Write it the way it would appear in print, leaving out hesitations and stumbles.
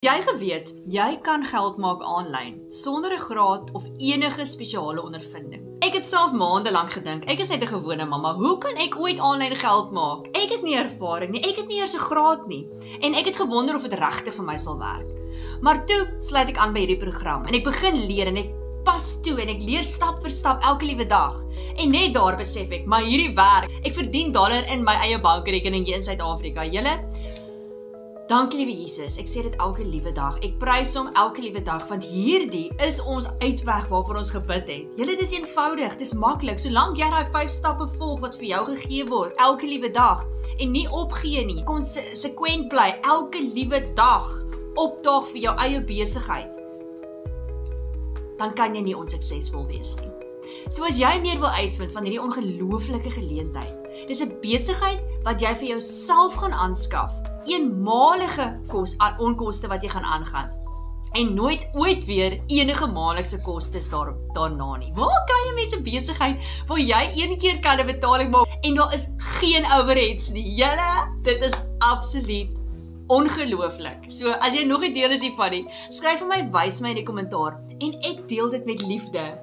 Jy geweet, jy kan geld maak aanlyn, sonder 'n graad of enige spesiale ondervinding. Ek het self maande lank gedink, ek is net 'n gewone mamma, hoe kan ek ooit aanlyn geld maak? Ek het nie ervaring nie, ek het nie eers 'n graad nie, en ek het gewonder of dit regtig vir my sal werk. Maar toe sluit ek aan by hierdie program, en ek begin leer, en ek pas toe, en ek leer stap vir stap elke liewe dag. En net daar besef ek, maar hierdie werk, ek verdien dollar in my eie bankrekening hier in Suid-Afrika. Dankie liewe Jesus, ek sê dit elke liewe dag, ek prys hom elke liewe dag, want hierdie is ons uitweg waarvoor ons gebid het. Dit is eenvoudig, dit is maklik, solank jy daai 5 stappe volg wat vir jou gegee word, elke liewe dag, en nie opgee nie, konsekwent bly, elke liewe dag, opdaag vir jou eie besigheid, dan kan jy nie onsuksesvol wees nie. So as jy meer wil uitvind van hierdie ongelooflike geleentheid, dis 'n besigheid wat jy vir jouself gaan aanskaf, eenmalige onkoste wat jy gaan aangaan, en nooit ooit weer enige maandelikse kostes daarna nie. Waar kry jy mense besigheid waar jy een keer kan 'n betaling maak en daar is geen overheads nie? Dit is absoluut ongelooflik. So as jy nog 'n deel is hiervan nie, skryf vir my, wys my in die kommentaar en ek deel dit met liefde.